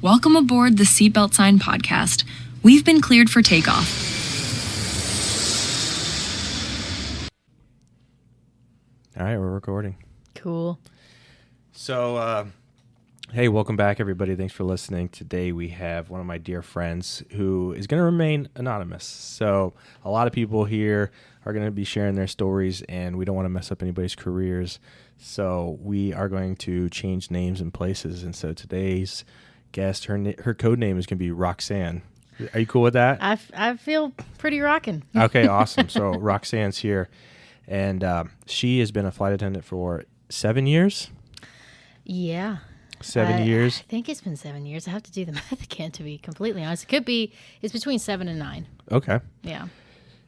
Welcome aboard the Seatbelt Sign podcast. We've been cleared for takeoff. All right, we're recording. Cool. So, hey, welcome back, everybody. Thanks for listening. Today we have one of my dear friends who is going to remain anonymous. So a lot of people here are going to be sharing their stories, and we don't want to mess up anybody's careers. So we are going to change names and places. And so today's guest, her code name is going to be Roxanne. Are you cool with that? I feel pretty rocking. Okay, awesome. So Roxanne's here, and she has been a flight attendant for 7 years. Yeah. 7 years? I think it's been 7 years. I have to do the math again, to be completely honest. It could be, it's between 7 and 9. Okay. Yeah.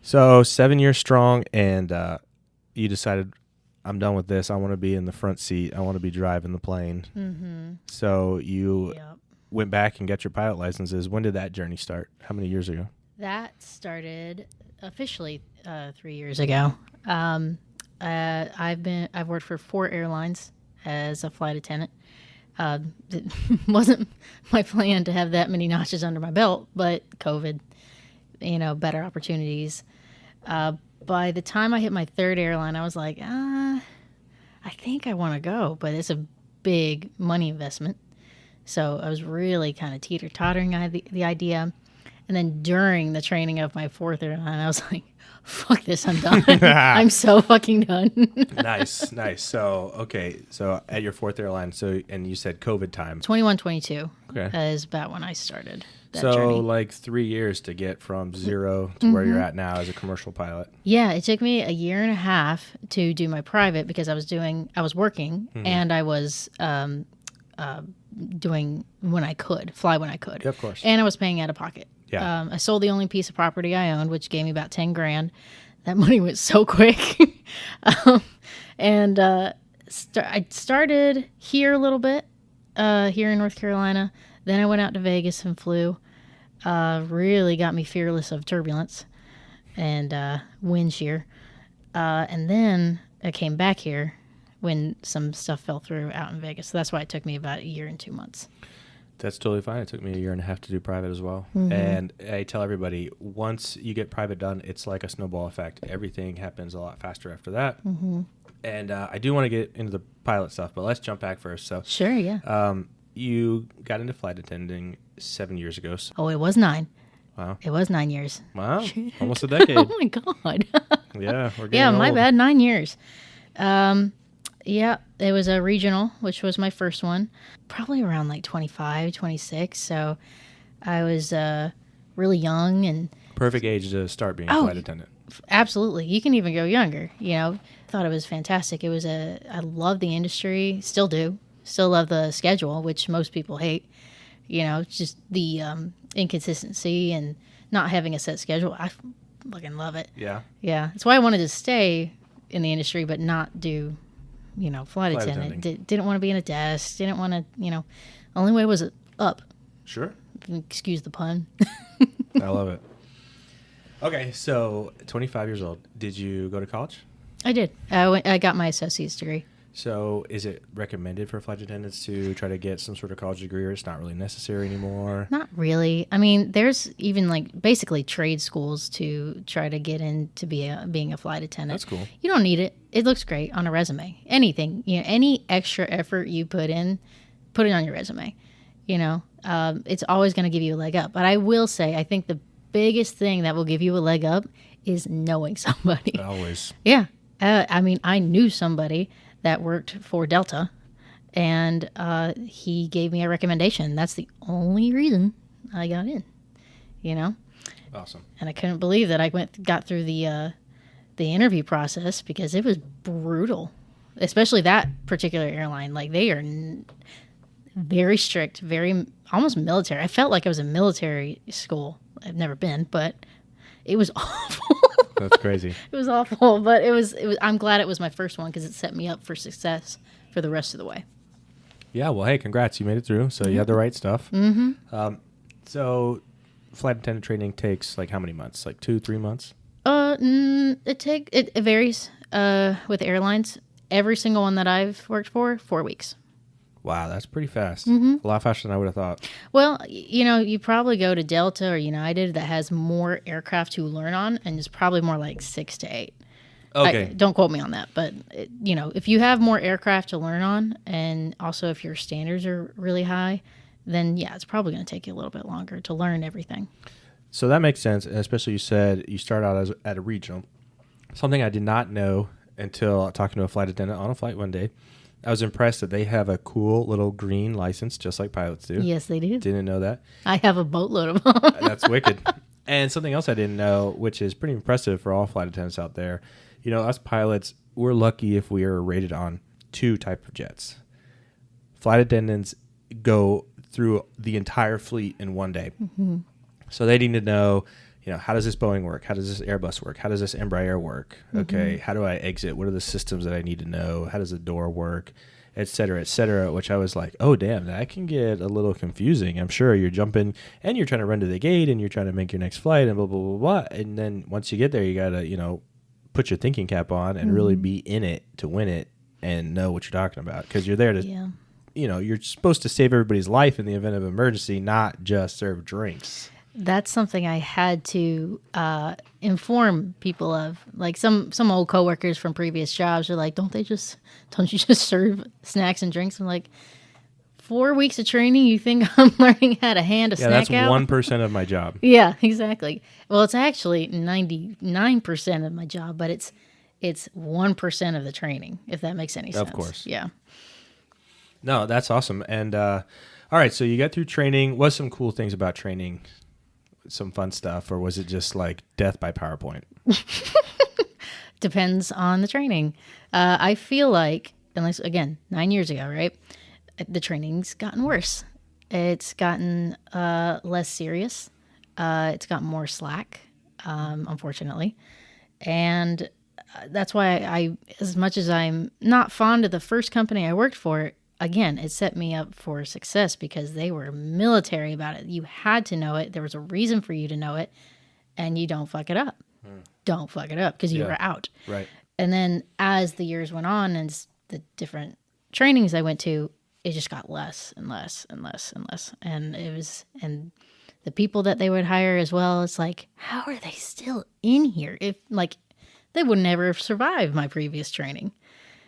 So 7 years strong, and you decided, I'm done with this. I want to be in the front seat. I want to be driving the plane. Mm-hmm. So you went back and got your pilot licenses. When did that journey start? How many years ago? That started officially 3 years ago. I've worked for 4 airlines as a flight attendant. It wasn't my plan to have that many notches under my belt, but COVID, better opportunities. By the time I hit my 3rd airline, I was like, I think I want to go, but it's a big money investment. So I was really kind of teeter-tottering the idea. And then during the training of my 4th airline, I was like, fuck this, I'm done. I'm so fucking done. Nice. So at your 4th airline, and you said COVID time. 21, 22 Okay. is about when I started that So journey. like 3 years to get from 0 to where you're at now as a commercial pilot. Yeah, it took me a year and a half to do my private because I was working and I was doing when I could, fly when I could. Yeah, of course. And I was paying out of pocket. Yeah. I sold the only piece of property I owned, which gave me about 10 grand. That money went so quick. I started here a little bit, here in North Carolina. Then I went out to Vegas and flew. Really got me fearless of turbulence and wind shear. And then I came back here when some stuff fell through out in Vegas. So that's why it took me about a year and 2 months. That's totally fine. It took me a year and a half to do private as well. Mm-hmm. And I tell everybody, once you get private done, it's like a snowball effect. Everything happens a lot faster after that. Mm-hmm. And I do want to get into the pilot stuff, but let's jump back first. So sure, yeah. You got into flight attending 7 years ago. So. Oh, it was 9. Wow. It was 9 years. Wow. Almost a decade. Oh, my God. Yeah, we're getting Yeah, my old. bad. 9 years. Yeah, it was a regional, which was my first one. Probably around like 25, 26. So I was really young and... Perfect age to start being a flight attendant. Absolutely. You can even go younger, Thought it was fantastic. I love the industry. Still do. Still love the schedule, which most people hate. Just the inconsistency and not having a set schedule. I fucking love it. Yeah. Yeah. That's why I wanted to stay in the industry, but not do, flight attendant. Didn't want to be in a desk. Didn't want to, only way was up. Sure. Excuse the pun. I love it. Okay, so 25 years old. Did you go to college? I did. I got my associate's degree. So is it recommended for flight attendants to try to get some sort of college degree, or it's not really necessary anymore? Not really. I mean, there's even basically trade schools to try to get into being a flight attendant. That's cool. You don't need it. It looks great on a resume. Anything, any extra effort you put in, put it on your resume. It's always going to give you a leg up. But I will say, I think the biggest thing that will give you a leg up is knowing somebody. Always. Yeah. I knew somebody that worked for Delta, and he gave me a recommendation. That's the only reason I got in, Awesome. And I couldn't believe that I got through the interview process because it was brutal, especially that particular airline. Like, they are very strict, very almost military. I felt like I was in military school. I've never been, but it was awful. That's crazy. It was awful, but it was. I'm glad it was my first one because it set me up for success for the rest of the way. Yeah, well, hey, congrats. You made it through, so you had the right stuff. Mm-hmm. So flight attendant training takes like how many months? Like 2-3 months? It varies with airlines. Every single one that I've worked for, 4 weeks. Wow, that's pretty fast. A lot faster than I would have thought. Well, you probably go to Delta or United that has more aircraft to learn on, and it's probably more like 6 to 8. Okay. Don't quote me on that, but if you have more aircraft to learn on, and also if your standards are really high, then yeah, it's probably going to take you a little bit longer to learn everything. So that makes sense, and especially you said you start out at a regional. Something I did not know until talking to a flight attendant on a flight one day. I was impressed that they have a cool little green license, just like pilots do. Yes, they do. Didn't know that. I have a boatload of them. That's wicked. And something else I didn't know, which is pretty impressive for all flight attendants out there. Us pilots, we're lucky if we are rated on 2 type of jets. Flight attendants go through the entire fleet in one day. Mm-hmm. So they need to know, how does this Boeing work? How does this Airbus work? How does this Embraer work? Okay, how do I exit? What are the systems that I need to know? How does the door work? Et cetera, which I was like, oh, damn, that can get a little confusing. I'm sure you're jumping and you're trying to run to the gate and you're trying to make your next flight and blah, blah, blah, blah. And then once you get there, you got to, put your thinking cap on and really be in it to win it and know what you're talking about, because you're there to, you're supposed to save everybody's life in the event of emergency, not just serve drinks. That's something I had to inform people of. Like some old coworkers from previous jobs are like, don't you just serve snacks and drinks? I'm like, 4 weeks of training, you think I'm learning how to hand a snack out? Yeah, that's 1% of my job. Yeah, exactly. Well, it's actually 99% of my job, but it's 1% of the training, if that makes any sense. Of course. Yeah. No, that's awesome. And all right, so you got through training. What's some cool things about training? Some fun stuff, or was it just like death by PowerPoint? Depends on the training. I feel like, unless, again, 9 years ago, right? The training's gotten worse. It's gotten less serious. It's gotten more slack, unfortunately. And that's why I, as much as I'm not fond of the first company I worked for, again, it set me up for success because they were military about it. You had to know it. There was a reason for you to know it, and you don't fuck it up. Don't fuck it up because you were out. Right. And then as the years went on and the different trainings I went to, it just got less and less and less and less. And and the people that they would hire as well, it's like, how are they still in here? If they would never have survived my previous training.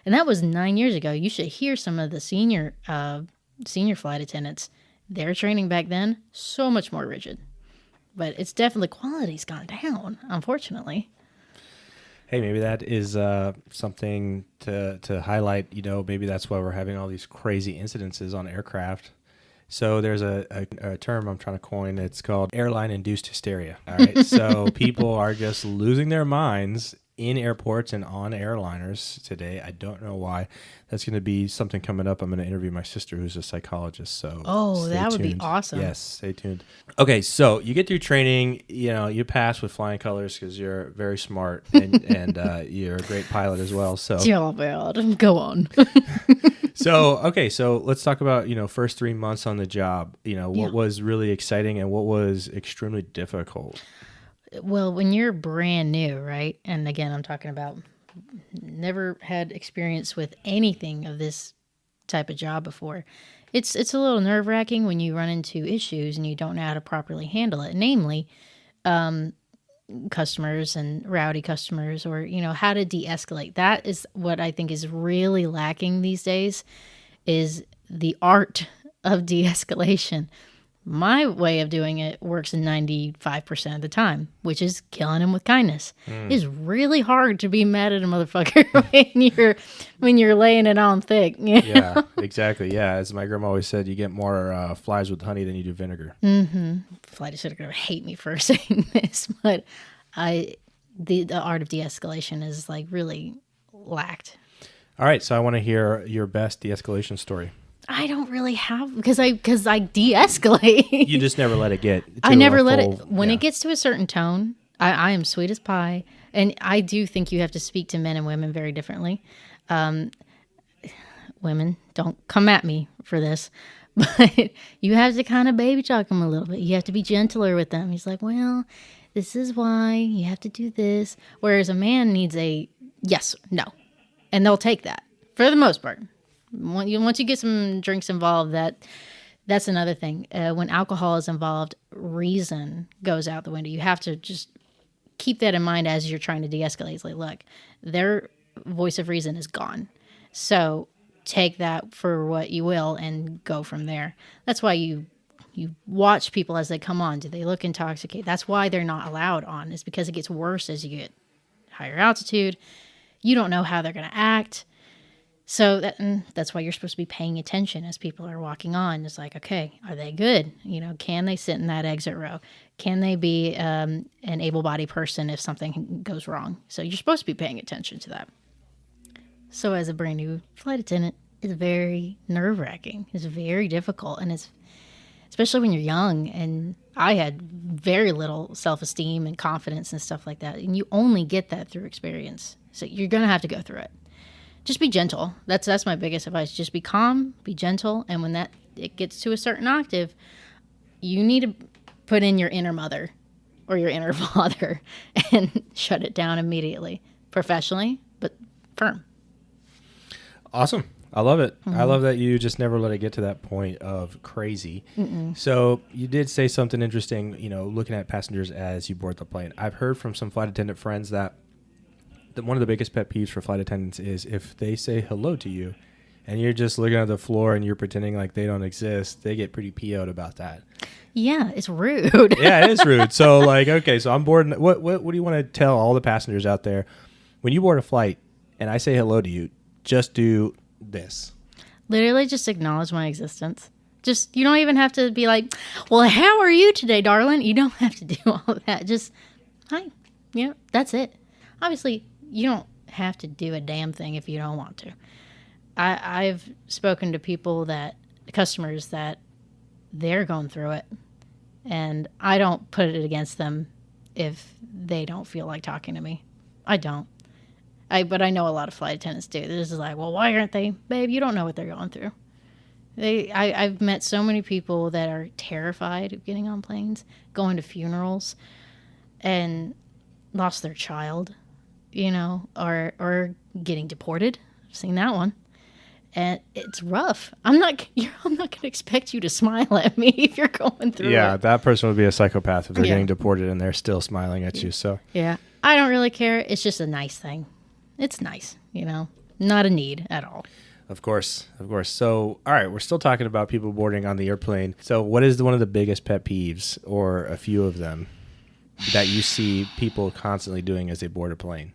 And that was 9 years ago. You should hear some of the senior flight attendants. Their training back then, so much more rigid. But it's definitely, quality's gone down, unfortunately. Hey, maybe that is something to highlight. Maybe that's why we're having all these crazy incidences on aircraft. So there's a term I'm trying to coin. It's called airline-induced hysteria. All right, so people are just losing their minds in airports and on airliners today. I don't know why. That's going to be something coming up. I'm going to interview my sister, who's a psychologist. So that would be tuned. awesome. Yes, stay tuned. Okay, so you get through training. You pass with flying colors because you're very smart and you're a great pilot as well. So oh, man. Go on. So let's talk about first 3 months on the job. What was really exciting and what was extremely difficult. Well, when you're brand new, right? And again, I'm talking about never had experience with anything of this type of job before. It's a little nerve-wracking when you run into issues and you don't know how to properly handle it. Namely, customers and rowdy customers, or how to de-escalate. That is what I think is really lacking these days, is the art of de-escalation. My way of doing it works 95% of the time, which is killing him with kindness. It's really hard to be mad at a motherfucker when you're laying it on thick. Yeah, exactly. Yeah, as my grandma always said, you get more flies with honey than you do vinegar. Mm-hmm. Flight attendant gonna hate me for saying this, but the art of de-escalation is really lacked. All right, so I want to hear your best de-escalation story. I don't really have, because I de-escalate. You just never let it get to I never a let full, it. When it gets to a certain tone, I am sweet as pie. And I do think you have to speak to men and women very differently. Women, don't come at me for this. But you have to kind of baby talk them a little bit. You have to be gentler with them. He's like, well, this is why you have to do this. Whereas a man needs a yes, no. And they'll take that for the most part. Once you get some drinks involved, that's another thing. When alcohol is involved, reason goes out the window. You have to just keep that in mind as you're trying to de-escalate. It's like, look, their voice of reason is gone. So take that for what you will and go from there. That's why you watch people as they come on. Do they look intoxicated? That's why they're not allowed on, is because it gets worse as you get higher altitude. You don't know how they're going to act. So that's why you're supposed to be paying attention as people are walking on. It's like, okay, are they good? Can they sit in that exit row? Can they be an able-bodied person if something goes wrong? So you're supposed to be paying attention to that. So as a brand new flight attendant, it's very nerve-wracking. It's very difficult, and it's especially when you're young. And I had very little self-esteem and confidence and stuff like that. And you only get that through experience. So you're going to have to go through it. Just be gentle. That's my biggest advice. Just be calm, be gentle, and when it gets to a certain octave, you need to put in your inner mother or your inner father and shut it down immediately, professionally, but firm. Awesome. I love it. I love that you just never let it get to that point of crazy. So you did say something interesting, looking at passengers as you board the plane. I've heard from some flight attendant friends that one of the biggest pet peeves for flight attendants is if they say hello to you and you're just looking at the floor and you're pretending like they don't exist, they get pretty PO'd about that. Yeah, it's rude. Yeah, it is rude. So okay, so I'm boarding. What do you want to tell all the passengers out there? When you board a flight and I say hello to you, just do this. Literally just acknowledge my existence. Just, you don't even have to be like, well, how are you today, darling? You don't have to do all of that. Just, hi. That's it. Obviously, you don't have to do a damn thing if you don't want to. I've spoken to customers that they're going through it, and I don't put it against them if they don't feel like talking to me. I don't. But I know a lot of flight attendants do. They're just like, well, why aren't they? Babe, you don't know what they're going through. I've met so many people that are terrified of getting on planes, going to funerals, and lost their child, or getting deported. I've seen that one. And it's rough. I'm not going to expect you to smile at me if you're going through it. Yeah, that person would be a psychopath if they're getting deported and they're still smiling at you. So yeah, I don't really care. It's just a nice thing. It's nice, not a need at all. Of course. So, all right, we're still talking about people boarding on the airplane. So what is one of the biggest pet peeves, or a few of them, that you see people constantly doing as they board a plane?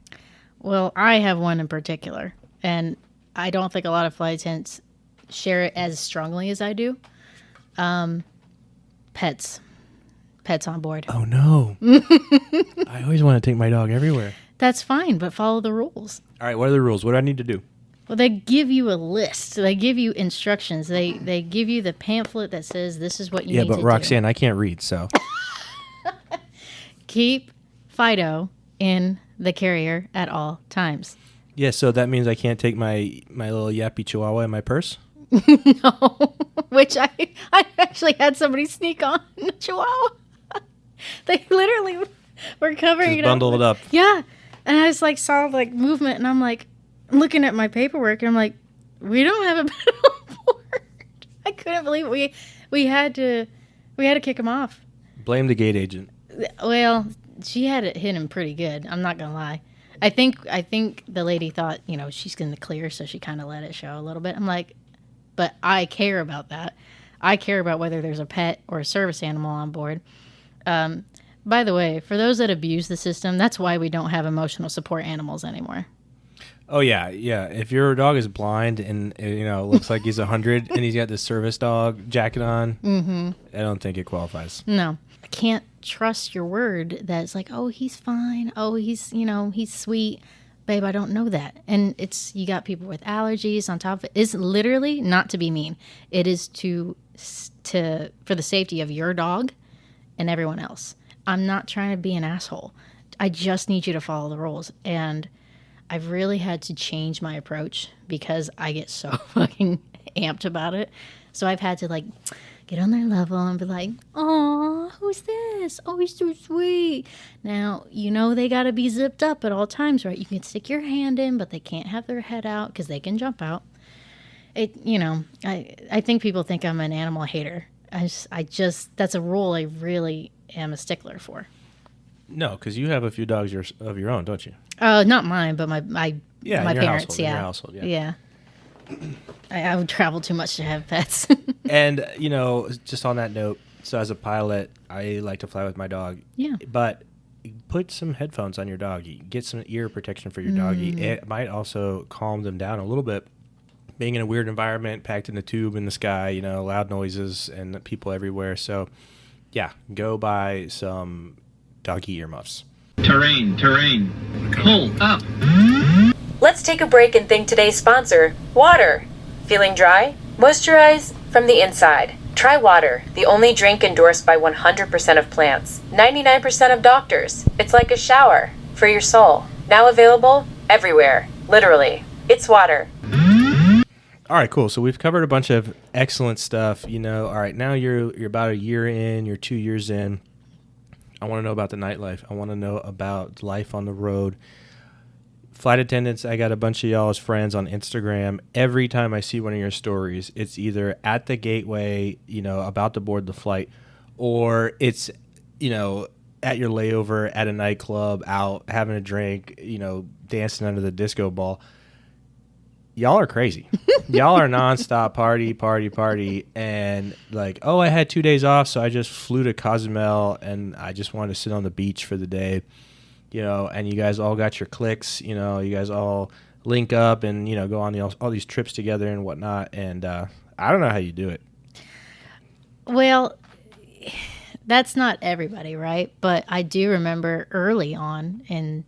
Well, I have one in particular, and I don't think a lot of flight attendants share it as strongly as I do. Pets on board. Oh, no. I always want to take my dog everywhere. That's fine, but follow the rules. All right, what are the rules? What do I need to do? Well, they give you a list. They give you instructions. They give you the pamphlet that says this is what you need to do. Yeah, but Roxanne, I can't read, so. Keep Fido in the carrier at all times. Yeah, so that means I can't take my little yappy chihuahua in my purse? No, which I actually had somebody sneak on the chihuahua. They literally were covering Just bundle it up. Yeah, and I just saw movement, and I'm looking at my paperwork, and I'm like, we don't have a bed on board. I couldn't believe we had to kick him off. Blame the gate agent. Well, she had it hit him pretty good. I'm not gonna lie. I think the lady thought, she's going to clear, so she kind of let it show a little bit. I'm like, but I care about that. I care about whether there's a pet or a service animal on board. By the way, for those that abuse the system, that's why we don't have emotional support animals anymore. Oh, yeah. If your dog is blind and, looks like he's 100 and he's got this service dog jacket on, I don't think it qualifies. No. I can't trust your word that it's like, oh, he's fine. Oh, he's sweet. Babe, I don't know that. And you got people with allergies on top of it. It's literally not to be mean. It is for the safety of your dog and everyone else. I'm not trying to be an asshole. I just need you to follow the rules. And I've really had to change my approach because I get so fucking amped about it. So I've had to get on their level and be like, oh, who's this? Oh, he's so sweet. Now, they got to be zipped up at all times, right? You can stick your hand in, but they can't have their head out because they can jump out. I think people think I'm an animal hater. I just that's a rule I really am a stickler for. No, because you have a few dogs of your own, don't you? Not mine, but my Yeah, my in your parents. household, Yeah, in your household, yeah. yeah. I would travel too much to have pets. And, just on that note, so as a pilot, I like to fly with my dog. Yeah. But put some headphones on your doggy. Get some ear protection for your doggy. It might also calm them down a little bit. Being in a weird environment, packed in a tube in the sky, loud noises and people everywhere. So, yeah, go buy some doggy earmuffs. Terrain. Pull up. Let's take a break and thank today's sponsor, water. Feeling dry? Moisturize from the inside. Try water, the only drink endorsed by 100% of plants, 99% of doctors. It's like a shower for your soul. Now available everywhere, literally. It's water. All right, cool. So we've covered a bunch of excellent stuff. All right, now you're about a year in, you're 2 years in. I want to know about the nightlife. I want to know about life on the road. Flight attendants, I got a bunch of y'all as friends on Instagram. Every time I see one of your stories, it's either at the gateway, about to board the flight, or it's, at your layover at a nightclub, out having a drink, dancing under the disco ball. Y'all are crazy. Y'all are nonstop party. And I had 2 days off, so I just flew to Cozumel and I just wanted to sit on the beach for the day. And you guys all got your cliques, you guys all link up and, go on all these trips together and whatnot. And I don't know how you do it. Well, that's not everybody, right? But I do remember early on, and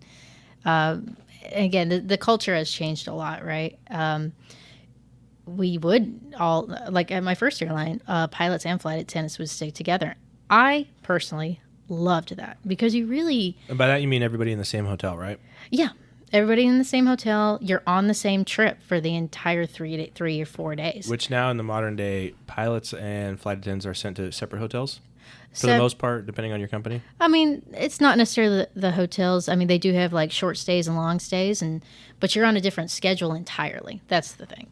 again, the culture has changed a lot, right? We would all, like at my first airline, pilots and flight attendants would stick together. I personally loved that because you really... And by that you mean everybody in the same hotel, right? Yeah. Everybody in the same hotel. You're on the same trip for the entire 3 or 4 days. Which now in the modern day, pilots and flight attendants are sent to separate hotels? For the most part, depending on your company? I mean, it's not necessarily the hotels. I mean, they do have like short stays and long stays, but you're on a different schedule entirely. That's the thing.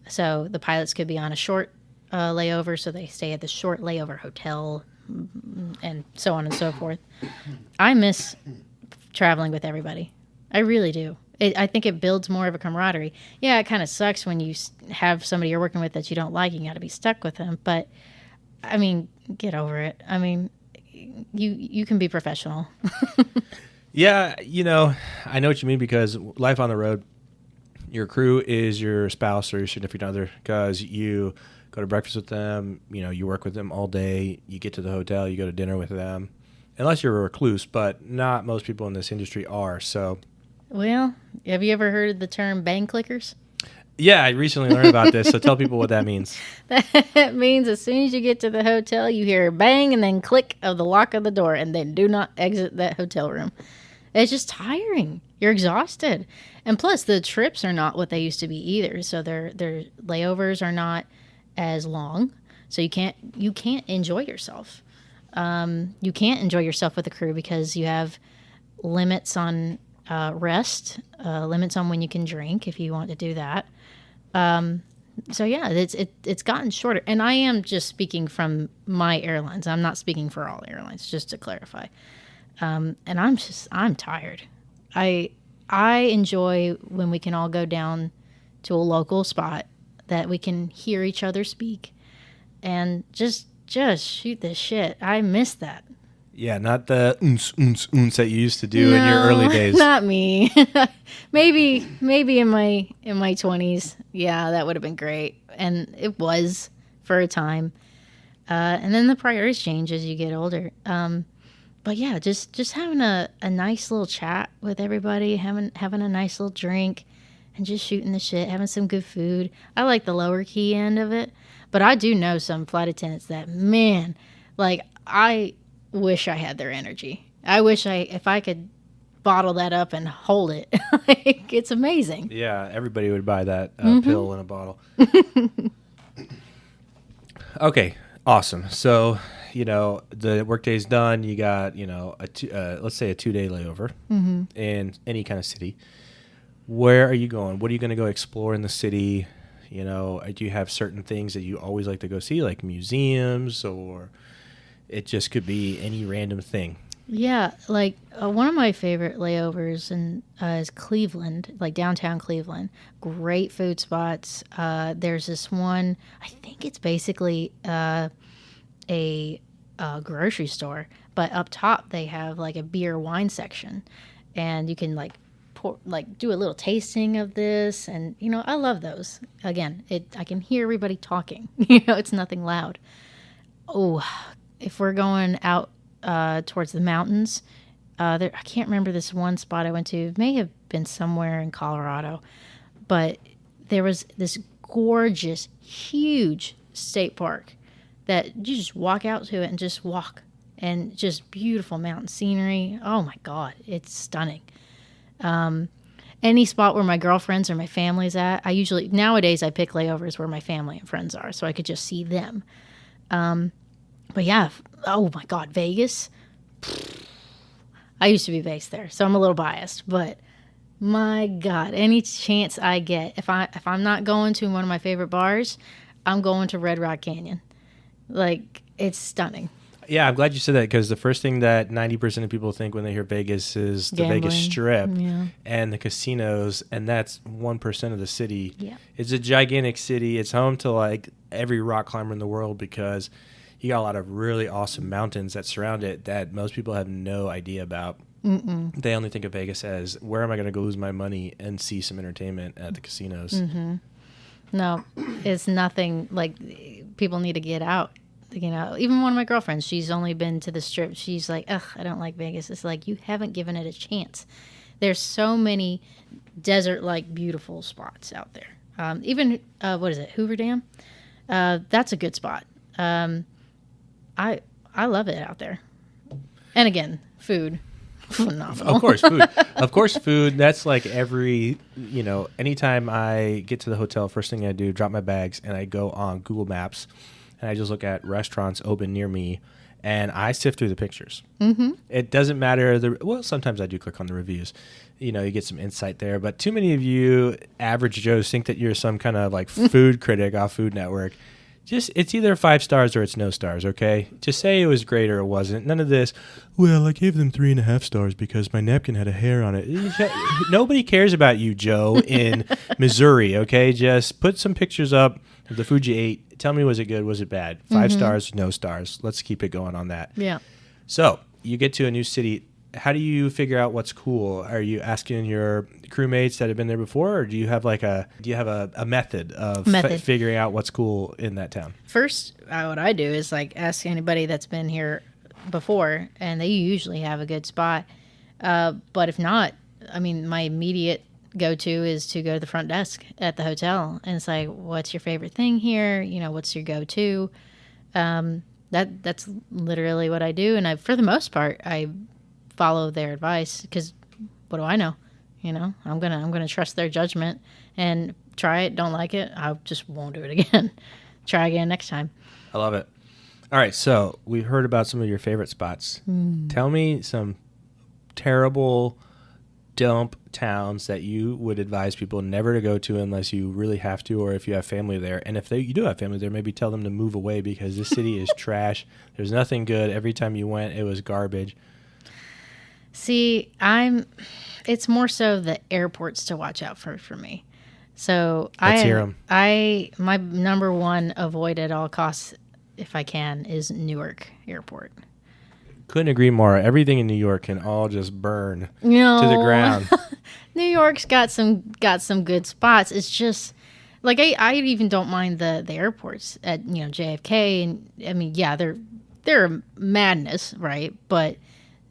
So the pilots could be on a short layover, so they stay at the short layover hotel, and so on and so forth. I miss traveling with everybody. I really do. I think it builds more of a camaraderie. Yeah, it kind of sucks when you have somebody you're working with that you don't like. You got to be stuck with them. But, I mean, get over it. I mean, you can be professional. Yeah, I know what you mean because life on the road, your crew is your spouse or your significant other because you go to breakfast with them, you work with them all day, you get to the hotel, you go to dinner with them, unless you're a recluse, but not most people in this industry are, so. Well, have you ever heard of the term bang clickers? Yeah, I recently learned about this, so tell people what that means. That means as soon as you get to the hotel, you hear a bang and then click of the lock of the door, and then do not exit that hotel room. It's just tiring. You're exhausted. And plus, the trips are not what they used to be either, so their layovers are not as long, so you can't enjoy yourself. You can't enjoy yourself with the crew because you have limits on rest, limits on when you can drink if you want to do that. So yeah, it's gotten shorter, and I am just speaking from my airlines. I'm not speaking for all airlines, just to clarify. And I'm tired. I enjoy when we can all go down to a local spot that we can hear each other speak and just shoot the shit. I miss that. Yeah, not the oons that you used to do in your early days. Not me. maybe in my 20s. Yeah, that would have been great. And it was for a time. And then the priorities change as you get older. But yeah, just having a nice little chat with everybody, having a nice little drink, and just shooting the shit, having some good food. I like the lower key end of it. But I do know some flight attendants that, man, like, I wish I had their energy. I wish if I could bottle that up and hold it. Like, it's amazing. Yeah, everybody would buy that pill in a bottle. Okay, awesome. So, the workday's done. You got, let's say a 2-day layover in any kind of city. Where are you going? What are you going to go explore in the city? You know, do you have certain things that you always like to go see, like museums, or it just could be any random thing? Yeah, like one of my favorite layovers is Cleveland, like downtown Cleveland. Great food spots. There's this one, I think it's basically a grocery store, but up top they have like a beer wine section, and you can like do a little tasting of this, and I love those. Again, I can hear everybody talking. It's nothing loud. Oh, if we're going out towards the mountains, I can't remember this one spot I went to. It may have been somewhere in Colorado, but there was this gorgeous, huge state park that you just walk out to it and just walk, and just beautiful mountain scenery. Oh my God, it's stunning. Any spot where my girlfriends or my family's at, nowadays I pick layovers where my family and friends are, so I could just see them. But yeah, oh my God, Vegas. I used to be based there, so I'm a little biased, but my God, any chance I get, if I'm not going to one of my favorite bars, I'm going to Red Rock Canyon. Like, it's stunning. Yeah, I'm glad you said that, because the first thing that 90% of people think when they hear Vegas is the Gambling. Vegas Strip Yeah. and the casinos, and that's 1% of the city. Yeah. It's a gigantic city. It's home to like every rock climber in the world, because you got a lot of really awesome mountains that surround it that most people have no idea about. They only think of Vegas as, where am I going to go lose my money and see some entertainment at the casinos? No, it's nothing. Like, people need to get out. Even one of my girlfriends, she's only been to the Strip. She's like, ugh, I don't like Vegas. It's like, you haven't given it a chance. There's so many desert-like beautiful spots out there. Even, what is it, Hoover Dam? That's a good spot. I love it out there. And again, food. Phenomenal. Of course, food. That's like anytime I get to the hotel, first thing I do, drop my bags, and I go on Google Maps, and I just look at restaurants open near me, and I sift through the pictures. Mm-hmm. It doesn't matter. Sometimes I do click on the reviews. You get some insight there, but too many of you average Joes think that you're some kind of like food critic off Food Network. It's either 5 stars or it's no stars, okay? Just say it was great or it wasn't. None of this, well, I gave them 3.5 stars because my napkin had a hair on it. Nobody cares about you, Joe, in Missouri, okay? Just put some pictures up of the food you ate. Tell me, was it good? Was it bad? 5 stars, no stars. Let's keep it going on that. Yeah. So you get to a new city. How do you figure out what's cool? Are you asking your crewmates that have been there before, or do you have a method of figuring out what's cool in that town? First, what I do is like ask anybody that's been here before, and they usually have a good spot. But if not, I mean, my immediate go-to is to go to the front desk at the hotel and say, "What's your favorite thing here? What's your go-to?" That's literally what I do, and for the most part, I follow their advice, because what do I know? I'm gonna trust their judgment and try it. Don't like it, I just won't do it again. Try again next time. I love it. All right, so we've heard about some of your favorite spots. Tell me some terrible dump towns that you would advise people never to go to unless you really have to, or if you have family there. And if you do have family there, maybe tell them to move away, because this city is trash. There's nothing good. Every time you went, it was garbage. See, it's more so the airports to watch out for me. So Let's hear 'em. My number one avoid at all costs, if I can, is Newark Airport. Couldn't agree more. Everything in New York can all just burn to the ground. New York's got some good spots. It's just like I even don't mind the airports at JFK, and I mean, yeah, they're madness, right? But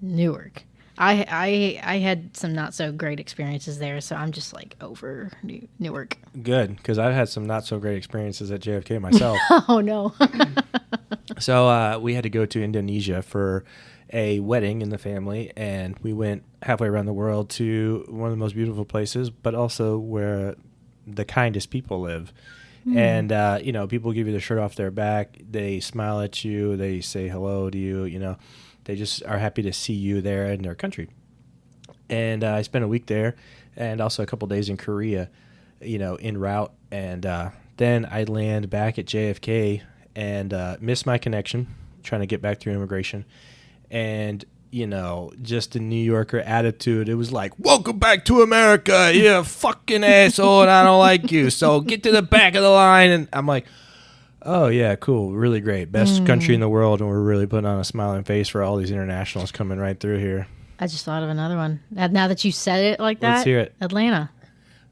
Newark, I had some not so great experiences there, so I'm just like over Newark. Good, because I've had some not so great experiences at JFK myself. Oh no. So we had to go to Indonesia for a wedding in the family, and we went halfway around the world to one of the most beautiful places, but also where the kindest people live. And people give you the shirt off their back. They smile at you. They say hello to you. They just are happy to see you there in their country. And I spent a week there, and also a couple days in Korea, en route. And Then I land back at JFK and miss my connection, trying to get back through immigration. And, just the New Yorker attitude. It was like, welcome back to America. You're a fucking asshole and I don't like you. So get to the back of the line. And I'm like, oh, yeah, cool. Really great. Best country in the world. And we're really putting on a smiling face for all these internationals coming right through here. I just thought of another one. Now that you said it like that. Let's hear it. Atlanta.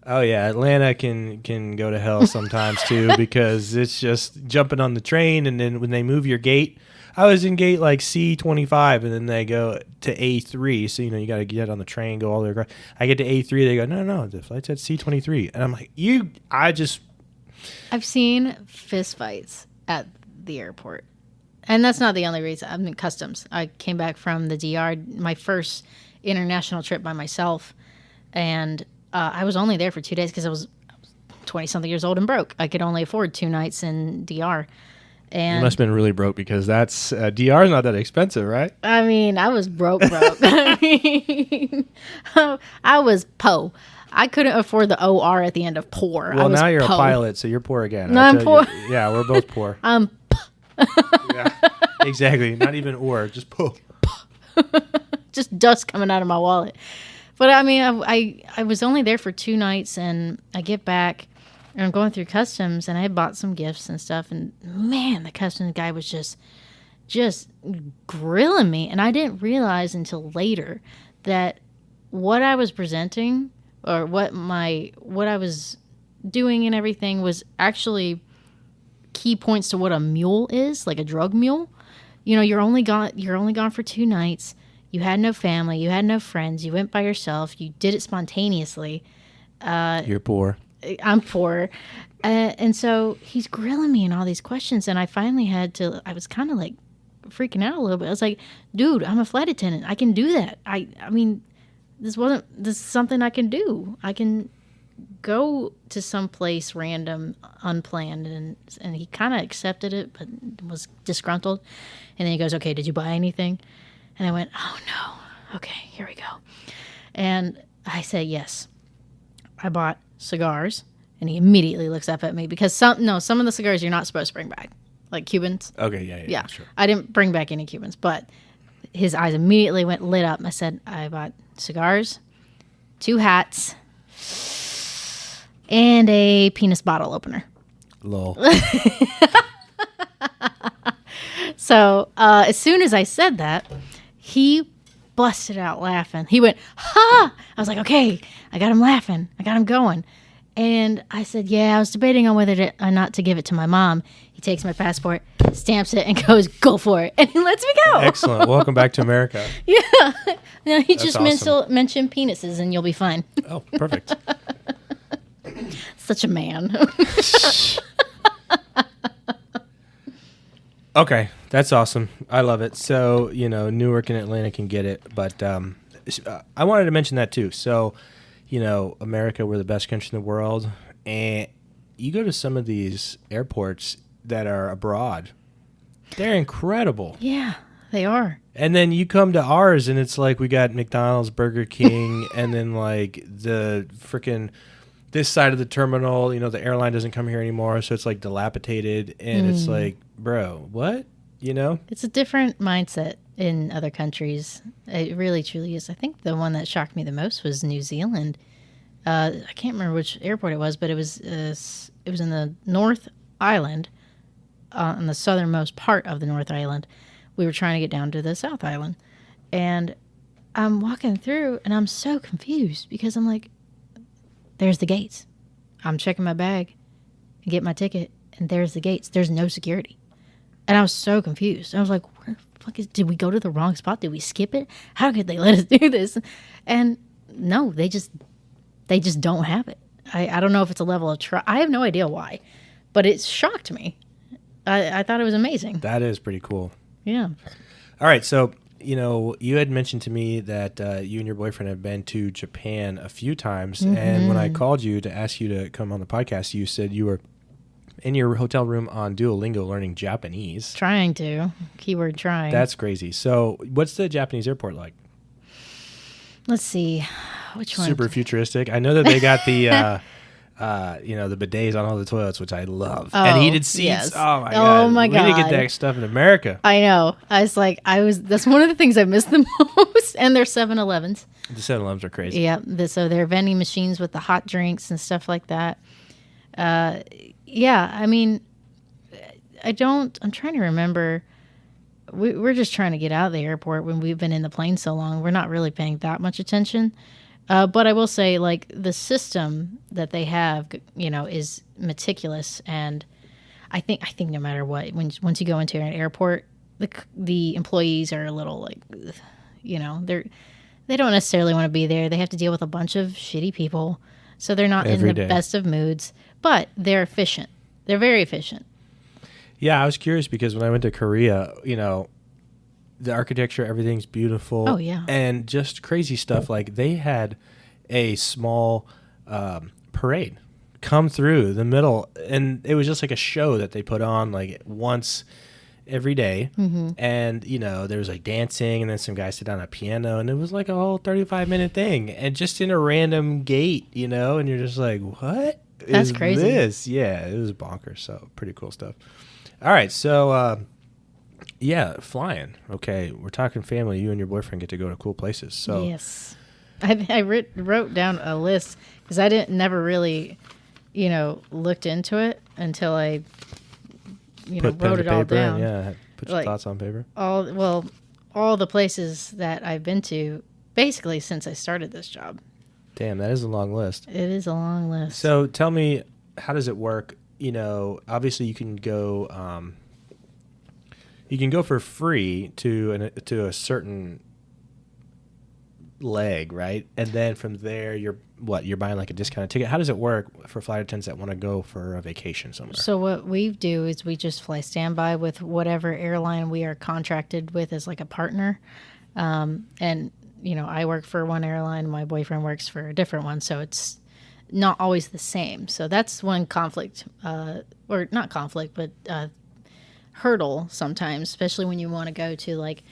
Oh, yeah. Atlanta can go to hell sometimes, too, because it's just jumping on the train. And then when they move your gate, I was in gate like C25, and then they go to A3. So, you got to get on the train, go all the way across. I get to A3. They go, no, the flight's at C23. And I'm like, I've seen fist fights at the airport. And that's not the only reason. I'm in customs. I came back from the DR, my first international trip by myself. And I was only there for 2 days because I was 20-something years old and broke. I could only afford 2 nights in DR. And you must have been really broke because that's DR is not that expensive, right? I mean, I was broke. I mean, I was po. I couldn't afford the OR at the end of poor. Well, now you're po. a pilot, so you're poor again. No, I'm poor. Yeah, we're both poor. I'm Yeah, exactly. Not even or, just po. just dust coming out of my wallet. But I mean, I was only there for 2 nights, and I get back, and I'm going through customs, and I had bought some gifts and stuff, and man, the customs guy was just grilling me, and I didn't realize until later that what I was presenting or what I was doing and everything was actually key points to what a mule is, like a drug mule. You're only gone for 2 nights. You had no family. You had no friends. You went by yourself. You did it spontaneously. You're poor. I'm poor. And so he's grilling me and all these questions. And I finally I was kind of like freaking out a little bit. I was like, dude, I'm a flight attendant. I can do that. I mean, this is something I can do. I can go to some place random, unplanned. And he kind of accepted it, but was disgruntled. And then he goes, okay, did you buy anything? And I went, oh, no. Okay, here we go. And I said, yes. I bought cigars. And he immediately looks up at me because some of the cigars you're not supposed to bring back, like Cubans. Okay, yeah, sure. I didn't bring back any Cubans, but his eyes immediately lit up. I said, I bought cigars, 2 hats, and a penis bottle opener. Lol. So as soon as I said that, he busted out laughing. He went, ha! I was like, okay, I got him laughing. I got him going. And I said, yeah, I was debating on whether or not to give it to my mom. He takes my passport, stamps it, and goes, go for it. And he lets me go. Excellent. Welcome back to America. Yeah. No, he That's just awesome. mentioned penises, and you'll be fine. Oh, perfect. Such a man. Okay, that's awesome. I love it. So, Newark and Atlanta can get it, but I wanted to mention that too. So, America, we're the best country in the world, and you go to some of these airports that are abroad, they're incredible. Yeah, they are. And then you come to ours, and it's like we got McDonald's, Burger King, and then like the freaking this side of the terminal, the airline doesn't come here anymore, so it's like dilapidated, and it's like, bro, what? It's a different mindset in other countries. It really, truly is. I think the one that shocked me the most was New Zealand. I can't remember which airport it was, but it was in the North Island, on the southernmost part of the North Island. We were trying to get down to the South Island, and I'm walking through, and I'm so confused because I'm like, there's the gates. I'm checking my bag and get my ticket, and there's the gates. There's no security. And I was so confused. I was like, where the fuck did we go to the wrong spot? Did we skip it? How could they let us do this? And no, they just don't have it. I don't know if it's a level of trust. I have no idea why, but it shocked me. I thought it was amazing. That is pretty cool. Yeah. All right, so you had mentioned to me that you and your boyfriend have been to Japan a few times, and when I called you to ask you to come on the podcast, you said you were in your hotel room on Duolingo learning Japanese. Trying to. Keyword trying. That's crazy. So what's the Japanese airport like? Let's see. Which one? Super futuristic. I know that they got the bidets on all the toilets, which I love, and heated seats. Yes. Oh my god! Oh my we need to get God. that stuff in America. I know. That's one of the things I miss the most. And they're 7-Elevens. The 7-Elevens are crazy. Yeah. So they're vending machines with the hot drinks and stuff like that. Yeah. I mean, I'm trying to remember. We're just trying to get out of the airport when we've been in the plane so long. We're not really paying that much attention. But I will say, like, the system that they have, is meticulous. And I think no matter what, once you go into an airport, the employees are a little like, they don't necessarily want to be there. They have to deal with a bunch of shitty people, so they're not Every in the day. best of moods. But they're efficient. They're very efficient. Yeah, I was curious because when I went to Korea, the architecture, everything's beautiful. Oh, yeah. And just crazy stuff. Like they had a small parade come through the middle, and it was just like a show that they put on like once every day. Mm-hmm. And, there was like dancing, and then some guys sit down at a piano, and it was like a whole 35-minute thing. And just in a random gate, and you're just like, what? That's is crazy. This? Yeah, it was bonkers. So pretty cool stuff. All right, so yeah, flying. Okay, we're talking family. You and your boyfriend get to go to cool places. So Yes. I wrote down a list because I never really, looked into it until I, put pen wrote to it all paper down. and, yeah, put your Like, thoughts on paper. All the places that I've been to, basically since I started this job. Damn, that is a long list. It is a long list. So tell me, how does it work? Obviously you can go for free to a certain leg, right? And then from there, you're buying like a discounted ticket. How does it work for flight attendants that want to go for a vacation somewhere? So what we do is we just fly standby with whatever airline we are contracted with as like a partner. And, I work for one airline, my boyfriend works for a different one. So it's not always the same. So that's one conflict, or not conflict, but hurdle sometimes, especially when you want to go to like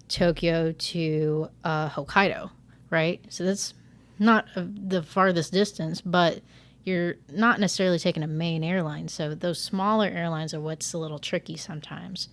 Tokyo to Hokkaido, right? So that's not the farthest distance, but you're not necessarily taking a main airline. So those smaller airlines are what's a little tricky sometimes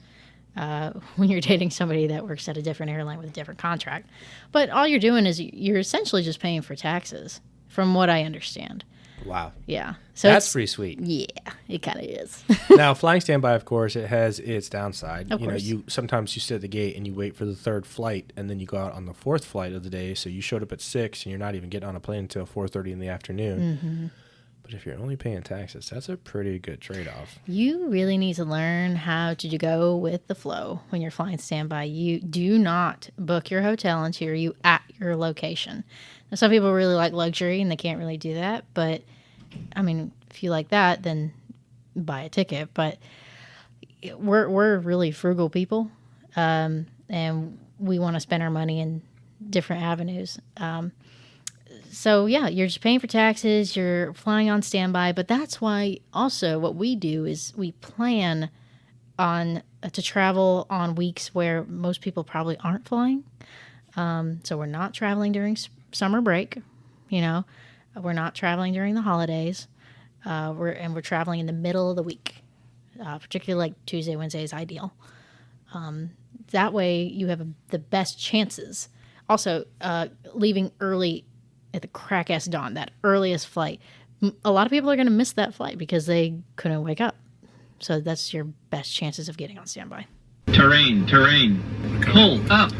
when you're dating somebody that works at a different airline with a different contract. But all you're doing is you're essentially just paying for taxes, from what I understand. Wow. Yeah. So That's it's pretty sweet. Yeah, it kind of is. Now, flying standby, of course, it has its downside. Of course. Sometimes you sit at the gate and you wait for the third flight, and then you go out on the fourth flight of the day. So you showed up at 6, and you're not even getting on a plane until 4:30 in the afternoon. Mm-hmm. But if you're only paying taxes, that's a pretty good trade-off. You really need to learn how to go with the flow when you're flying standby. You do not book your hotel until you're at your location. Now, some people really like luxury and they can't really do that. But, I mean, if you like that, then buy a ticket. But we're really frugal people, and we want to spend our money in different avenues. So, yeah, you're just paying for taxes, you're flying on standby, but that's why also what we do is we plan to travel on weeks where most people probably aren't flying. So we're not traveling during summer break, we're not traveling during the holidays, we're traveling in the middle of the week, particularly like Tuesday, Wednesday is ideal. That way you have the best chances. Also, leaving early at the crack-ass dawn, that earliest flight. A lot of people are going to miss that flight because they couldn't wake up. So that's your best chances of getting on standby. Terrain. Pull up.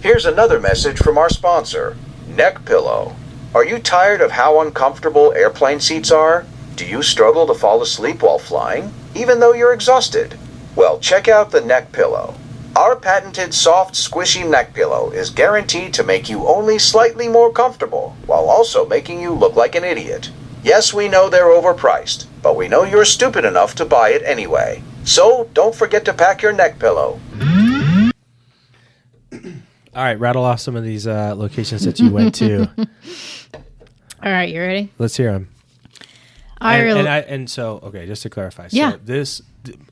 Here's another message from our sponsor, Neck Pillow. Are you tired of how uncomfortable airplane seats are? Do you struggle to fall asleep while flying, even though you're exhausted? Well, check out the Neck Pillow. Our patented soft, squishy neck pillow is guaranteed to make you only slightly more comfortable, while also making you look like an idiot. Yes, we know they're overpriced, but we know you're stupid enough to buy it anyway. So, don't forget to pack your neck pillow. All right, rattle off some of these locations that you went to. All right, you ready? Let's hear them. Okay, just to clarify. Yeah. So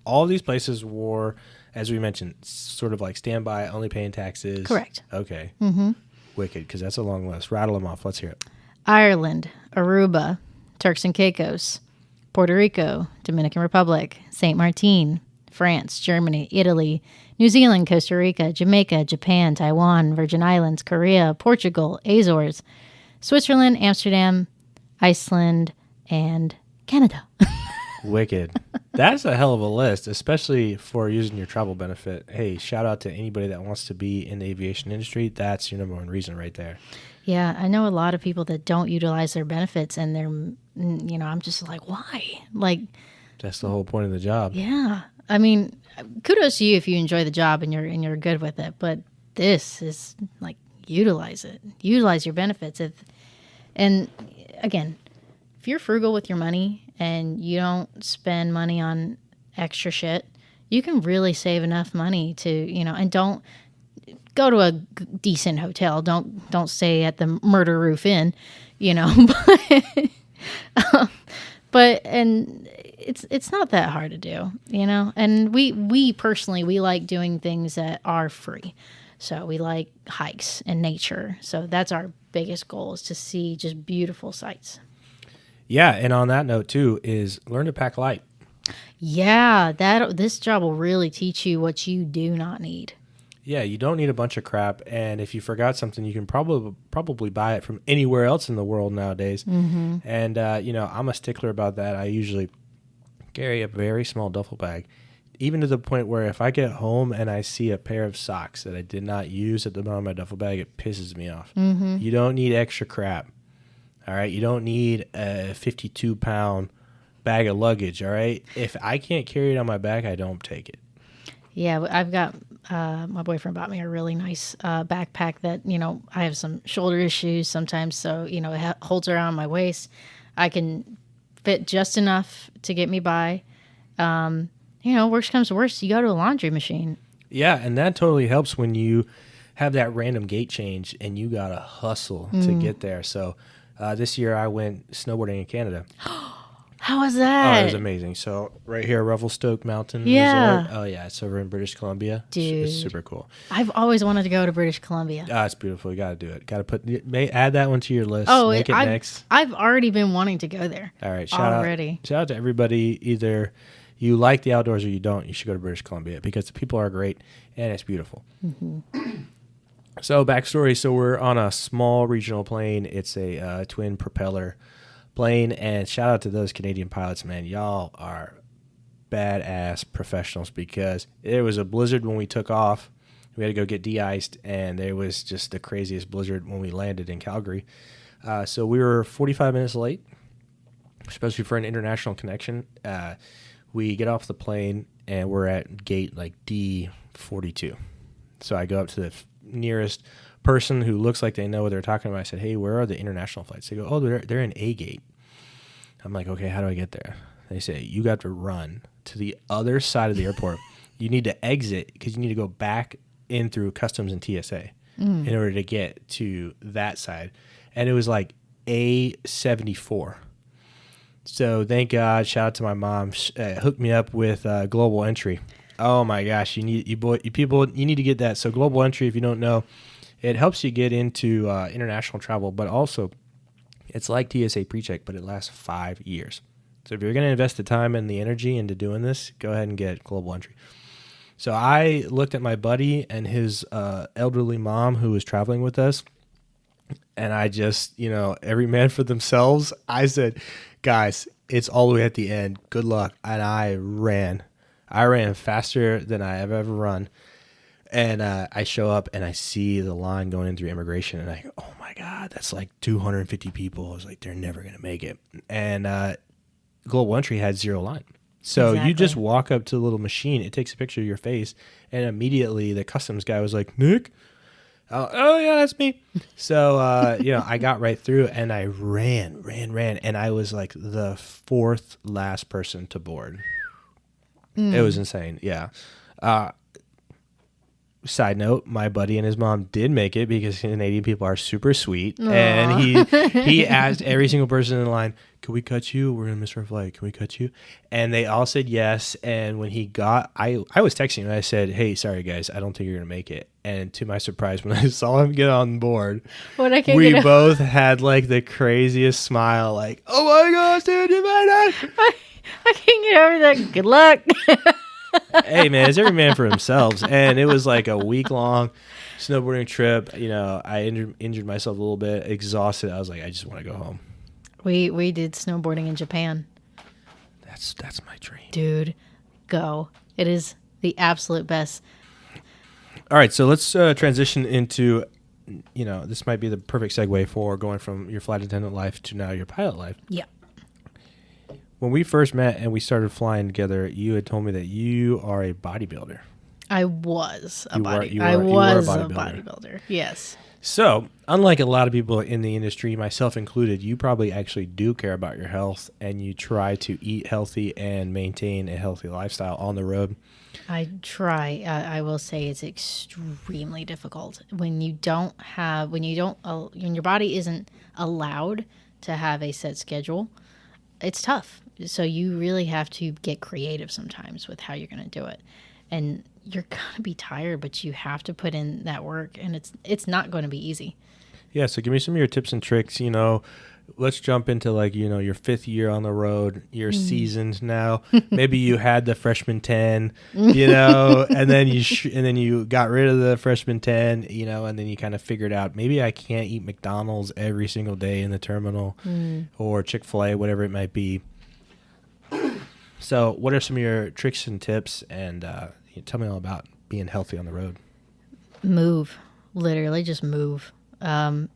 all these places were, as we mentioned, sort of like standby, only paying taxes. Correct. Okay. Mm-hmm. Wicked, because that's a long list. Rattle them off. Let's hear it. Ireland, Aruba, Turks and Caicos, Puerto Rico, Dominican Republic, St. Martin, France, Germany, Italy, New Zealand, Costa Rica, Jamaica, Japan, Taiwan, Virgin Islands, Korea, Portugal, Azores, Switzerland, Amsterdam, Iceland, and Canada. Wicked. That's a hell of a list, especially for using your travel benefit. Hey, shout out to anybody that wants to be in the aviation industry. That's your number one reason right there. Yeah, I know a lot of people that don't utilize their benefits, and I'm just like, why? Like, That's the whole point of the job. yeah. I mean, kudos to you if you enjoy the job and you're good with it. But this is like, utilize it. Utilize your benefits. And again, if you're frugal with your money and you don't spend money on extra shit, you can really save enough money to, and don't go to a decent hotel. Don't stay at the Murder Roof Inn, but it's not that hard to do, And we personally, we like doing things that are free. So we like hikes and nature. So that's our biggest goal, is to see just beautiful sights. Yeah, and on that note too is learn to pack light. Yeah, this job will really teach you what you do not need. Yeah, you don't need a bunch of crap, and if you forgot something, you can probably buy it from anywhere else in the world nowadays. Mm-hmm. And I'm a stickler about that. I usually carry a very small duffel bag, even to the point where if I get home and I see a pair of socks that I did not use at the bottom of my duffel bag, it pisses me off. Mm-hmm. You don't need extra crap. All right, you don't need a 52-pound bag of luggage. All right, if I can't carry it on my back, I don't take it. Yeah, I've got my boyfriend bought me a really nice backpack that, I have some shoulder issues sometimes, so it holds around my waist. I can fit just enough to get me by. Worst comes to worst, you go to a laundry machine. Yeah, and that totally helps when you have that random gate change and you gotta hustle to get there. So this year I went snowboarding in Canada. How was that? Oh, it was amazing. So right here, Revelstoke Mountain Yeah. Resort. Oh yeah, it's over in British Columbia. Dude. It's super cool. I've always wanted to go to British Columbia. It's beautiful. You got to do it. Got to add that one to your list. Oh, Make it next. I've already been wanting to go there. All right, shout out to everybody. Either you like the outdoors or you don't. You should go to British Columbia because the people are great and it's beautiful. Mm-hmm. So backstory. So we're on a small regional plane. It's a twin propeller plane, and shout out to those Canadian pilots, man. Y'all are badass professionals, because it was a blizzard when we took off. We had to go get de-iced, and there was just the craziest blizzard when we landed in Calgary. So we were 45 minutes late, especially for an international connection. We get off the plane, and we're at gate like D42. So I go up to the nearest person who looks like they know what they're talking about. I said, hey, where are the international flights? They go, oh, they're in A gate. I'm like, okay, how do I get there? They say, you got to run to the other side of the airport. You need to exit because you need to go back in through customs and TSA in order to get to that side. And it was like A74. So thank God, shout out to my mom, hooked me up with Global Entry. Oh my gosh, you need to get that. So Global Entry, if you don't know, it helps you get into international travel, but also it's like TSA PreCheck, but it lasts 5 years. So if you're going to invest the time and the energy into doing this, go ahead and get Global Entry. So I looked at my buddy and his elderly mom who was traveling with us, and I just, every man for themselves. I said, guys, it's all the way at the end. Good luck. And I ran. I ran faster than I have ever run. And I show up and I see the line going in through immigration, and I go, oh my God, that's like 250 people. I was like, they're never going to make it. And Global Entry had zero line. So you just walk up to the little machine, it takes a picture of your face, and immediately the customs guy was like, Nick? Oh yeah, that's me. So, I got right through, and I ran, and I was like the fourth last person to board. It was insane. Yeah. side note, my buddy and his mom did make it because Canadian people are super sweet. Aww. And he asked every single person in line, can we cut you? We're going to miss our flight. Can we cut you? And they all said yes. And when he got, I was texting him and I said, hey, sorry guys, I don't think you're going to make it. And to my surprise, when I saw him get on board, we both had like the craziest smile, like, oh my gosh, dude, you made it. I can't get over that. Good luck. Hey man, it's every man for themselves. And it was like a week-long snowboarding trip. You know, I injured myself a little bit, exhausted. I was like, I just want to go home. We did snowboarding in Japan. That's my dream. Dude, go. It is the absolute best. All right, so let's transition into, you know, this might be the perfect segue for going from your flight attendant life to now your pilot life. Yeah. When we first met and we started flying together, you had told me that you are a bodybuilder. I was a bodybuilder. Yes. So, unlike a lot of people in the industry, myself included, you probably actually do care about your health and you try to eat healthy and maintain a healthy lifestyle on the road. I try. I will say it's extremely difficult when your body isn't allowed to have a set schedule. It's tough. So you really have to get creative sometimes with how you're going to do it. And you're going to be tired, but you have to put in that work, and it's not going to be easy. Yeah, so give me some of your tips and tricks. You know, let's jump into like, you know, your 5th year on the road. You're seasoned now. Maybe you had the freshman 10, you know, and then you got rid of the freshman 10, you know, and then you kind of figured out maybe I can't eat McDonald's every single day in the terminal or Chick-fil-A, whatever it might be. So what are some of your tricks and tips, and tell me all about being healthy on the road? Move. Literally just move. You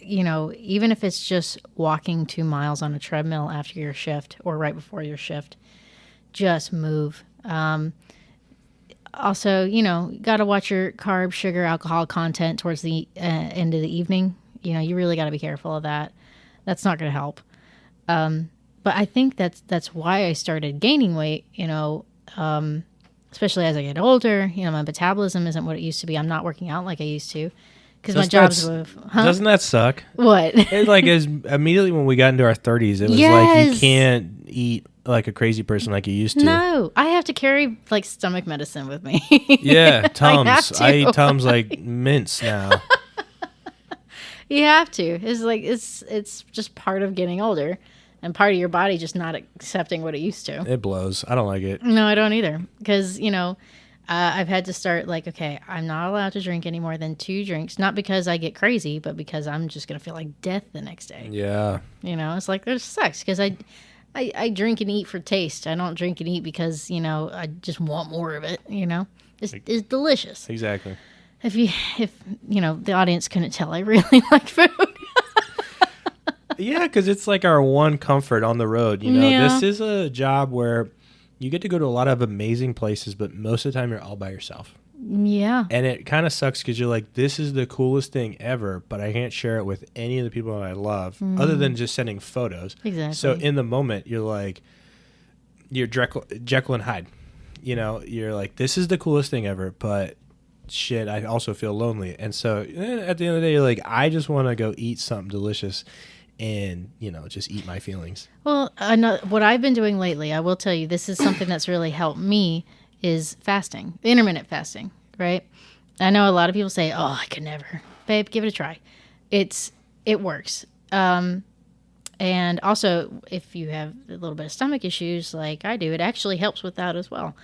know, even if it's just walking 2 miles on a treadmill after your shift or right before your shift, just move. Also, you know, got to watch your carb, sugar, alcohol content towards the end of the evening. You know, you really got to be careful of that. That's not going to help. But I think that's why I started gaining weight, you know, especially as I get older. You know, my metabolism isn't what it used to be. I'm not working out like I used to because my job's with... Doesn't that suck? What? It, like, as immediately when we got into our 30s, it was like you can't eat like a crazy person like you used to. No, I have to carry like stomach medicine with me. Yeah, Tums. I eat Tums like mints now. You have to. It's like it's just part of getting older. And part of your body just not accepting what it used to. It blows. I don't like it. No, I don't either. Because, you know, I've had to start like, okay, I'm not allowed to drink any more than 2 drinks. Not because I get crazy, but because I'm just going to feel like death the next day. Yeah. You know, it's like, that sucks. Because I drink and eat for taste. I don't drink and eat because, you know, I just want more of it, you know. It's delicious. Exactly. If you know, the audience couldn't tell, I really like food. Yeah, because it's like our one comfort on the road. You know, Yeah. This is a job where you get to go to a lot of amazing places, but most of the time you're all by yourself. Yeah. And it kind of sucks because you're like, this is the coolest thing ever, but I can't share it with any of the people that I love other than just sending photos. Exactly. So in the moment, you're like, you're Jekyll and Hyde. You know, you're like, this is the coolest thing ever, but shit, I also feel lonely. And so at the end of the day, you're like, I just want to go eat something delicious and, you know, just eat my feelings. Well, what I've been doing lately, I will tell you, this is something that's really helped me, is fasting, intermittent fasting, right? I know a lot of people say, oh, I could never. Babe, give it a try. It works. And also, if you have a little bit of stomach issues like I do, it actually helps with that as well.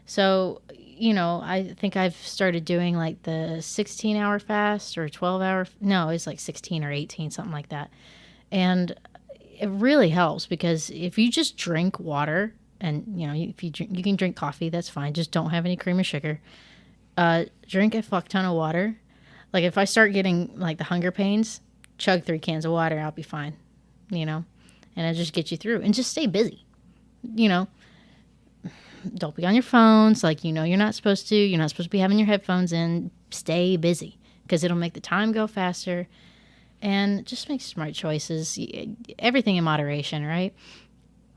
So, you know, I think I've started doing like the 16-hour fast or 12-hour. No, it's like 16 or 18, something like that. And it really helps because if you just drink water and, you know, if you can drink coffee, that's fine. Just don't have any cream or sugar. Drink a fuck ton of water. Like if I start getting like the hunger pains, chug 3 cans of water, I'll be fine, you know, and it'll just get you through and just stay busy, you know. Don't be on your phones. Like, you know, you're not supposed to. You're not supposed to be having your headphones in. Stay busy because it'll make the time go faster. And just make smart choices. Everything in moderation, right?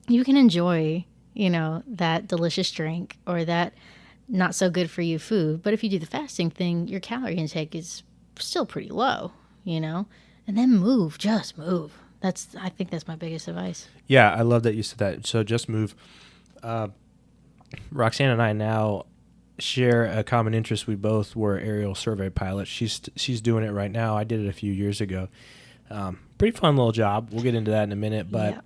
You can enjoy, you know, that delicious drink or that not so good for you food. But if you do the fasting thing, your calorie intake is still pretty low, you know? And then move, just move. I think that's my biggest advice. Yeah, I love that you said that. So just move. Roxanne and I now share a common interest. We both were aerial survey pilots. She's doing it right now. I did it a few years ago. Pretty fun little job. We'll get into that in a minute. But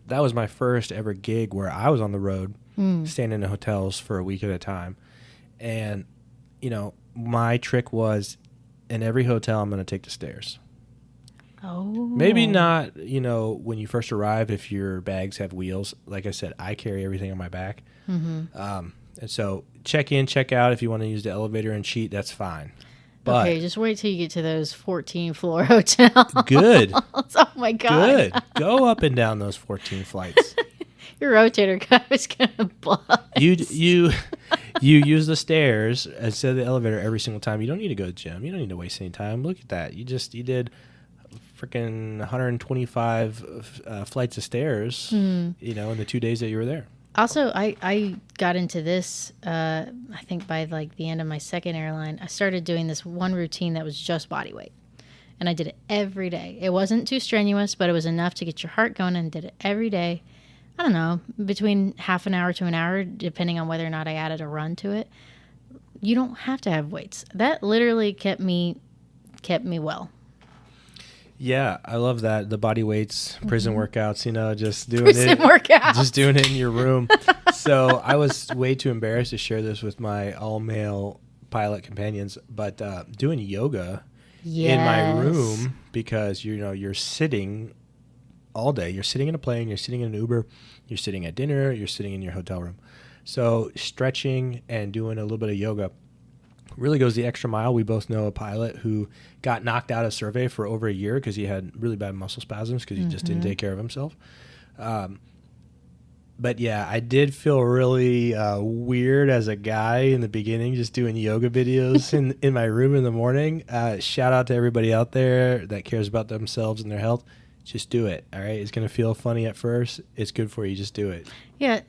that was my first ever gig where I was on the road, staying in hotels for a week at a time. And, you know, my trick was in every hotel, I'm going to take the stairs. Oh. Maybe not, you know, when you first arrive, if your bags have wheels. Like I said, I carry everything on my back. And so check in, check out. If you want to use the elevator and cheat, that's fine. But okay, just wait till you get to those 14-floor hotels. Good. Oh, my God. Good. Go up and down those 14 flights. Your rotator cuff is going to bust. You use the stairs instead of the elevator every single time. You don't need to go to the gym. You don't need to waste any time. Look at that. You did freaking 125 flights of stairs, you know, in the 2 days that you were there. Also, I got into this, I think by like the end of my second airline, I started doing this one routine that was just body weight. And I did it every day. It wasn't too strenuous, but it was enough to get your heart going, and did it every day. I don't know, between half an hour to an hour, depending on whether or not I added a run to it. You don't have to have weights. That literally kept me well. Yeah, I love that. The body weights, prison workouts, you know, just doing Just doing it in your room. So I was way too embarrassed to share this with my all-male pilot companions, but doing yoga in my room, because, you know, you're sitting all day. You're sitting in a plane, you're sitting in an Uber, you're sitting at dinner, you're sitting in your hotel room. So stretching and doing a little bit of yoga really goes the extra mile. We both know a pilot who got knocked out of survey for over a year because he had really bad muscle spasms because he just didn't take care of himself. But yeah, I did feel really weird as a guy in the beginning, just doing yoga videos in my room in the morning. Shout out to everybody out there that cares about themselves and their health. Just do it, all right? It's going to feel funny at first. It's good for you. Just do it. Yeah,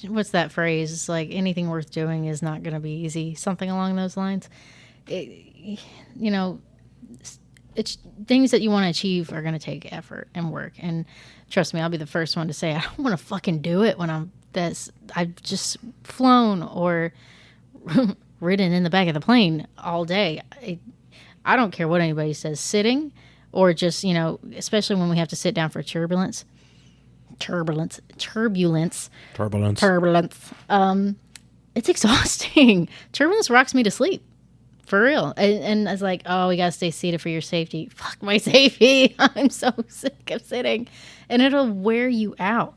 what's that phrase? It's like anything worth doing is not going to be easy. Something along those lines. You know, it's things that you want to achieve are going to take effort and work. And trust me, I'll be the first one to say I don't want to fucking do it when I've just flown or ridden in the back of the plane all day. I don't care what anybody says. Sitting, or just, you know, especially when we have to sit down for turbulence. It's exhausting. Turbulence rocks me to sleep, for real. And I was like, oh, we gotta stay seated for your safety. Fuck my safety. I'm so sick of sitting, and it'll wear you out.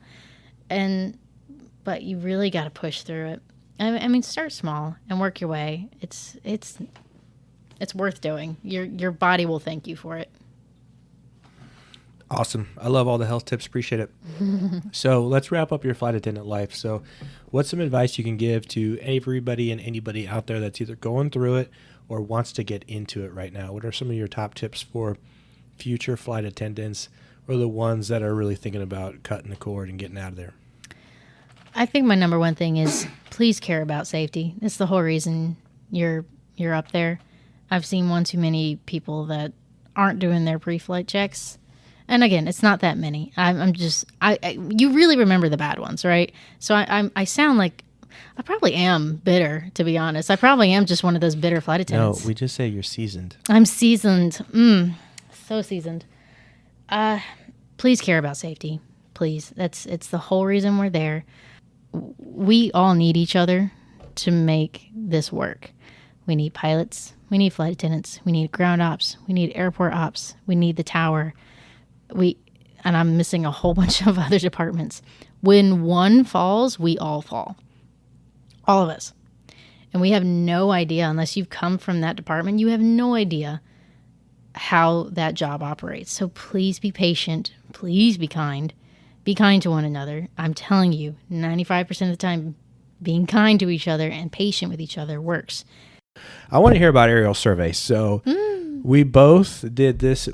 But you really gotta push through it. I mean, start small and work your way. It's worth doing. Your body will thank you for it. Awesome. I love all the health tips. Appreciate it. So let's wrap up your flight attendant life. So what's some advice you can give to everybody and anybody out there that's either going through it or wants to get into it right now? What are some of your top tips for future flight attendants, or the ones that are really thinking about cutting the cord and getting out of there? I think my number one thing is please care about safety. It's the whole reason you're up there. I've seen one too many people that aren't doing their pre-flight checks. And again, it's not that many. You really remember the bad ones, right? So I sound like I probably am bitter, to be honest. I probably am just one of those bitter flight attendants. No, we just say you're seasoned. I'm seasoned. So seasoned. Please care about safety. Please. It's the whole reason we're there. We all need each other to make this work. We need pilots. We need flight attendants. We need ground ops. We need airport ops. We need the tower. And I'm missing a whole bunch of other departments. When one falls, we all fall. All of us. And we have no idea, unless you've come from that department, you have no idea how that job operates. So please be patient. Please be kind. Be kind to one another. I'm telling you, 95% of the time, being kind to each other and patient with each other works. I want to hear about aerial survey. So We both did this.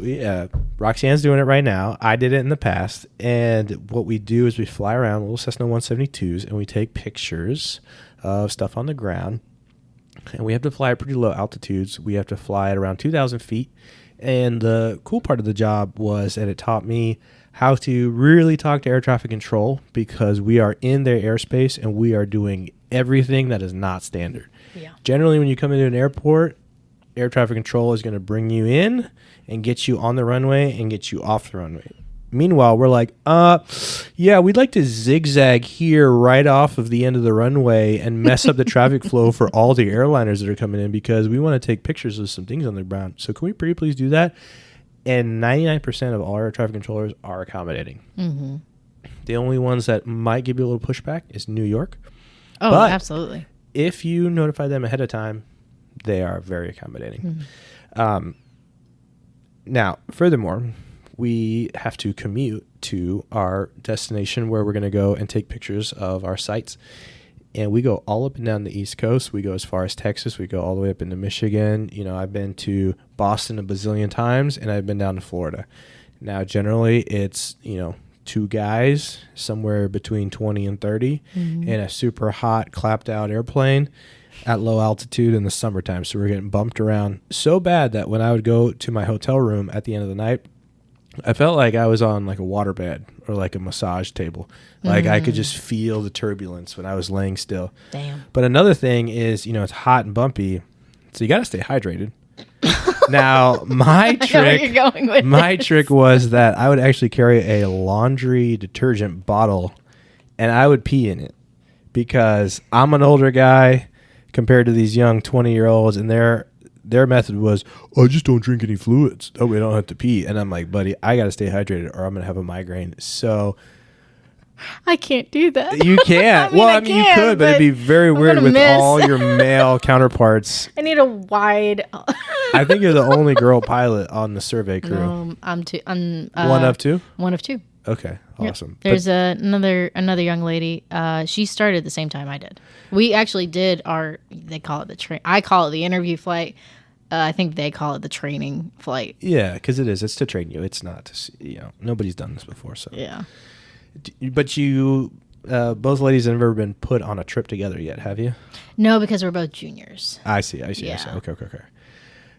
Roxanne's doing it right now. I did it in the past. And what we do is we fly around little Cessna 172s and we take pictures of stuff on the ground. And we have to fly at pretty low altitudes. We have to fly at around 2,000 feet. And the cool part of the job was that it taught me how to really talk to air traffic control, because we are in their airspace and we are doing everything that is not standard. Yeah. Generally, when you come into an airport, air traffic control is going to bring you in and get you on the runway and get you off the runway. Meanwhile, we're like, yeah, we'd like to zigzag here right off of the end of the runway and mess up the traffic flow for all the airliners that are coming in, because we want to take pictures of some things on the ground. So can we pretty please do that? And 99% of all air traffic controllers are accommodating. Mm-hmm. The only ones that might give you a little pushback is New York. Oh, but absolutely. if you notify them ahead of time, they are very accommodating. Mm-hmm. Now, furthermore, we have to commute to our destination where we're going to go and take pictures of our sites. And we go all up and down the East Coast. We go as far as Texas. We go all the way up into Michigan. You know, I've been to Boston a bazillion times, and I've been down to Florida. Now, generally, it's, you know, 2 guys, somewhere between 20 and 30, in a super hot, clapped out airplane at low altitude in the summertime. So we're getting bumped around so bad that when I would go to my hotel room at the end of the night, I felt like I was on like a waterbed or like a massage table. Like I could just feel the turbulence when I was laying still. Damn. But another thing is, you know, it's hot and bumpy, so you got to stay hydrated. Now, my trick was that I would actually carry a laundry detergent bottle and I would pee in it, because I'm an older guy compared to these young 20-year-olds, and their method was, I just don't drink any fluids. That way I don't have to pee. And I'm like, buddy, I got to stay hydrated or I'm going to have a migraine. So I can't do that. you can't. I mean, you could, but it'd be very weird with all your male counterparts. I need a wide. I think you're the only girl pilot on the survey crew. I'm two. One of two? One of two. Okay, awesome. Yep. There's another young lady. She started the same time I did. We actually did they call it the train. I call it the interview flight. I think they call it the training flight. Yeah, because it is. It's to train you. It's not to, you know, nobody's done this before. So yeah. But you, both ladies have never been put on a trip together yet, have you? No, because we're both juniors. I see. Yeah. Okay.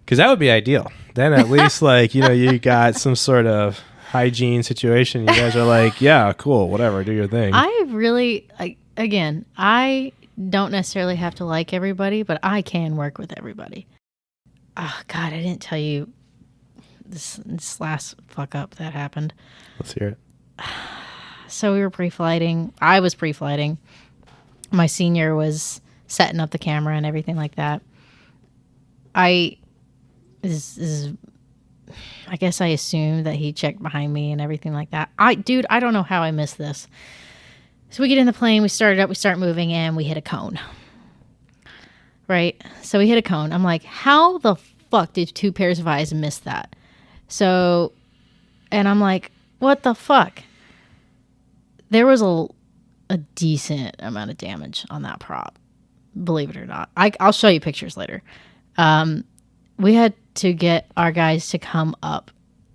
Because that would be ideal. Then at least, like, you know, you got some sort of hygiene situation. You guys are like, yeah, cool, whatever, do your thing. I really, again, I don't necessarily have to like everybody, but I can work with everybody. Oh, God, I didn't tell you this last fuck up that happened. Let's hear it. So we were pre-flighting. I was pre-flighting. My senior was setting up the camera and everything like that. I guess I assumed that he checked behind me and everything like that. I don't know how I missed this. So we get in the plane, we start moving, and we hit a cone. Right? So we hit a cone. I'm like, how the fuck did 2 pairs of eyes miss that? So, and I'm like, what the fuck? There was a decent amount of damage on that prop, believe it or not. I'll show you pictures later. We had to get our guys to come up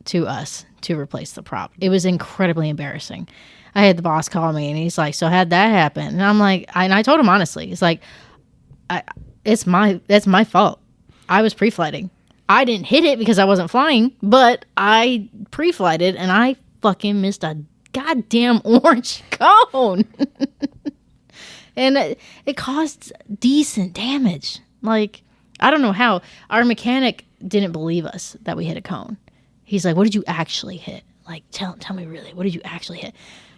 to us to replace the prop. It was incredibly embarrassing. I had the boss call me and he's like, so how'd that happen? And I'm like, and I told him honestly, it's like, that's my fault. I was pre-flighting. I didn't hit it because I wasn't flying, but I pre-flighted and I fucking missed a goddamn orange cone. And it caused decent damage. Like, I don't know how. Our mechanic didn't believe us that we hit a cone. He's like, what did you actually hit? Like, tell me really, what did you actually hit?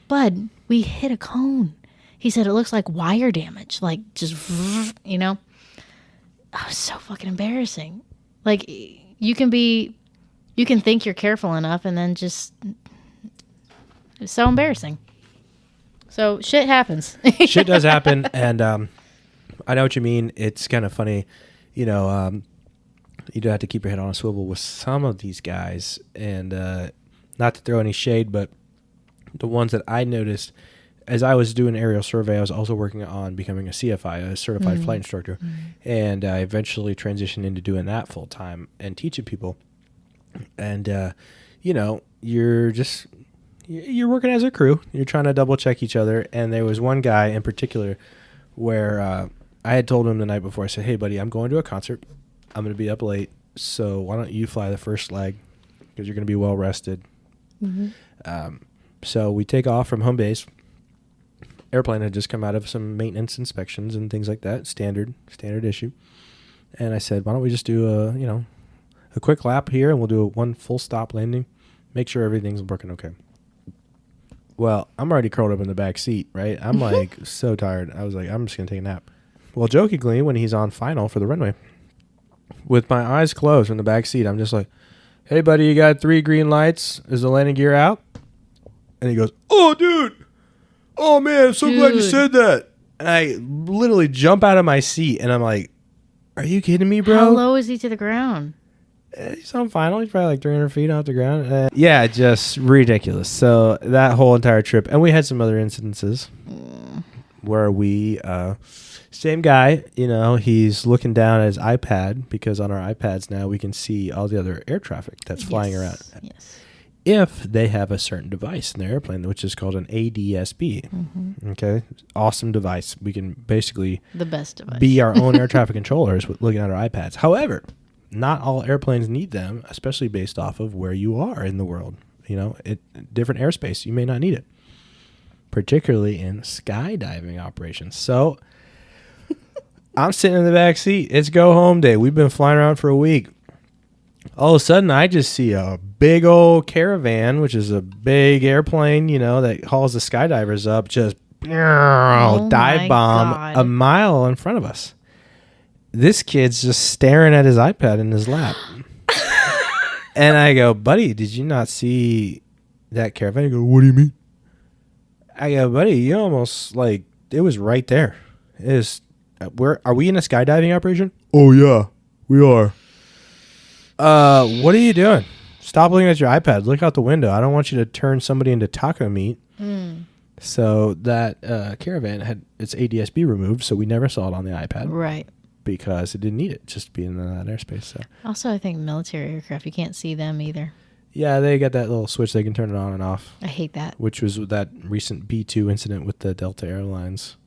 Bud, we hit a cone. He said, it looks like wire damage. Like, just, you know? Oh, so fucking embarrassing. Like, you can think you're careful enough and then just, it's so embarrassing. So shit happens. Shit does happen. And I know what you mean. It's kind of funny. You know, you do have to keep your head on a swivel with some of these guys. And not to throw any shade, but the ones that I noticed as I was doing aerial survey, I was also working on becoming a CFI, a certified flight instructor. And I eventually transitioned into doing that full time and teaching people. And, you're working as a crew. You're trying to double check each other. And there was one guy in particular where I had told him the night before, I said, hey, buddy, I'm going to a concert. I'm going to be up late. So why don't you fly the first leg because you're going to be well rested. So we take off from home base. Airplane had just come out of some maintenance inspections and things like that. Standard issue. And I said, why don't we just do a quick lap here and we'll do one full stop landing. Make sure everything's working okay. Well, I'm already curled up in the back seat, right? I'm like so tired. I was like, I'm just going to take a nap. Well, jokingly, when he's on final for the runway, with my eyes closed in the back seat, I'm just like, hey, buddy, you got 3 green lights. Is the landing gear out? And he goes, oh, dude. Oh, man, I'm so glad you said that. And I literally jump out of my seat, and I'm like, are you kidding me, bro? How low is he to the ground? He's on final. He's probably like 300 feet off the ground. Yeah, just ridiculous. So that whole entire trip. And we had some other incidences where we, same guy, he's looking down at his iPad because on our iPads now we can see all the other air traffic that's flying around. Yes. If they have a certain device in their airplane, which is called an ADSB. Okay. Awesome device. We can basically The best device. be our own air traffic controllers with looking at our iPads. However, not all airplanes need them, especially based off of where you are in the world. Different airspace, you may not need it, particularly in skydiving operations. So I'm sitting in the back seat. It's go home day. We've been flying around for a week. All of a sudden, I just see a big old Caravan, which is a big airplane, that hauls the skydivers up, just dive bomb a mile in front of us. This kid's just staring at his iPad in his lap. And I go, buddy, did you not see that Caravan? He goes, what do you mean? I go, buddy, you almost it was right there. Are we in a skydiving operation? Oh, yeah, we are. What are you doing? Stop looking at your iPad. Look out the window. I don't want you to turn somebody into taco meat. So that Caravan had its ADSB removed, so we never saw it on the iPad. Right. Because it didn't need it, just being in that airspace. So. Also, I think military aircraft, you can't see them either. Yeah, they got that little switch they can turn it on and off. I hate that. Which was that recent B-2 incident with the Delta Airlines.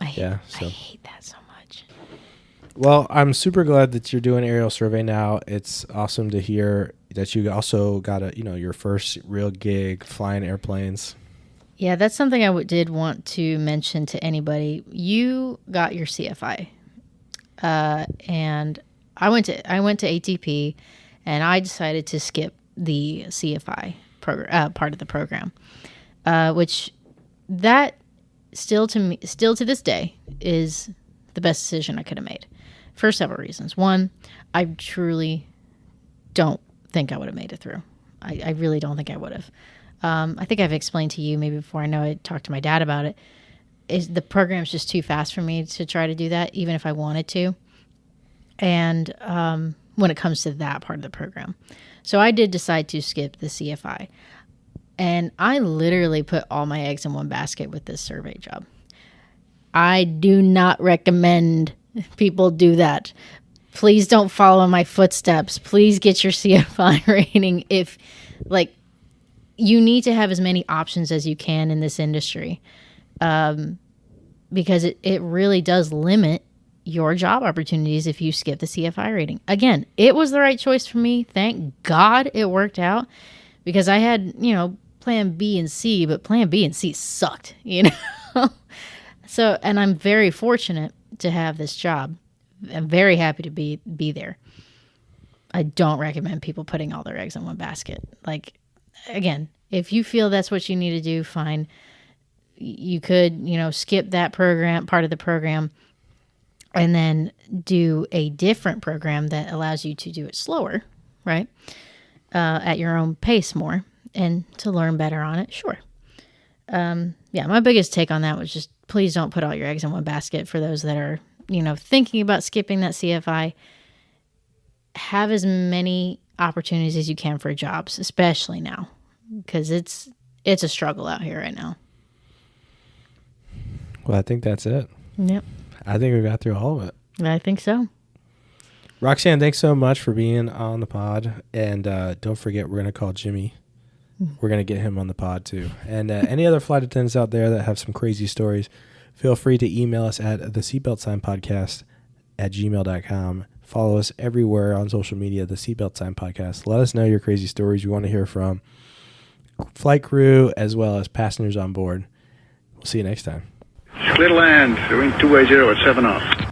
I hate that so much. Well, I'm super glad that you're doing aerial survey now. It's awesome to hear that you also got your first real gig flying airplanes. Yeah, that's something I did want to mention to anybody. You got your CFI. And I went to ATP, and I decided to skip the CFI part of the program, which that still to this day is the best decision I could have made for several reasons. One, I truly don't think I would have made it through. I really don't think I would have. I think I've explained to you maybe before. I know I talked to my dad about it. The program's just too fast for me to try to do that, even if I wanted to. And when it comes to that part of the program. So I did decide to skip the CFI. And I literally put all my eggs in one basket with this survey job. I do not recommend people do that. Please don't follow my footsteps. Please get your CFI rating. You need to have as many options as you can in this industry. Because it really does limit your job opportunities if you skip the CFI rating. Again, it was the right choice for me. Thank God it worked out because I had, plan B and C, but plan B and C sucked, So, and I'm very fortunate to have this job. I'm very happy to be there. I don't recommend people putting all their eggs in one basket. Again, if you feel that's what you need to do, fine. You could, skip that part of the program and then do a different program that allows you to do it slower, right? At your own pace more and to learn better on it. Sure. My biggest take on that was just please don't put all your eggs in one basket for those that are, thinking about skipping that CFI. Have as many opportunities as you can for jobs, especially now, because it's a struggle out here right now. Well, I think that's it. Yep. I think we got through all of it. I think so. Roxanne, thanks so much for being on the pod. And don't forget, we're going to call Jimmy. We're going to get him on the pod, too. And any other flight attendants out there that have some crazy stories, feel free to email us at theseatbeltsignpodcast@gmail.com. Follow us everywhere on social media, The Seatbelt Sign Podcast. Let us know your crazy stories you want to hear from flight crew as well as passengers on board. We'll see you next time. Clear to land, doing 280 at 7 knots.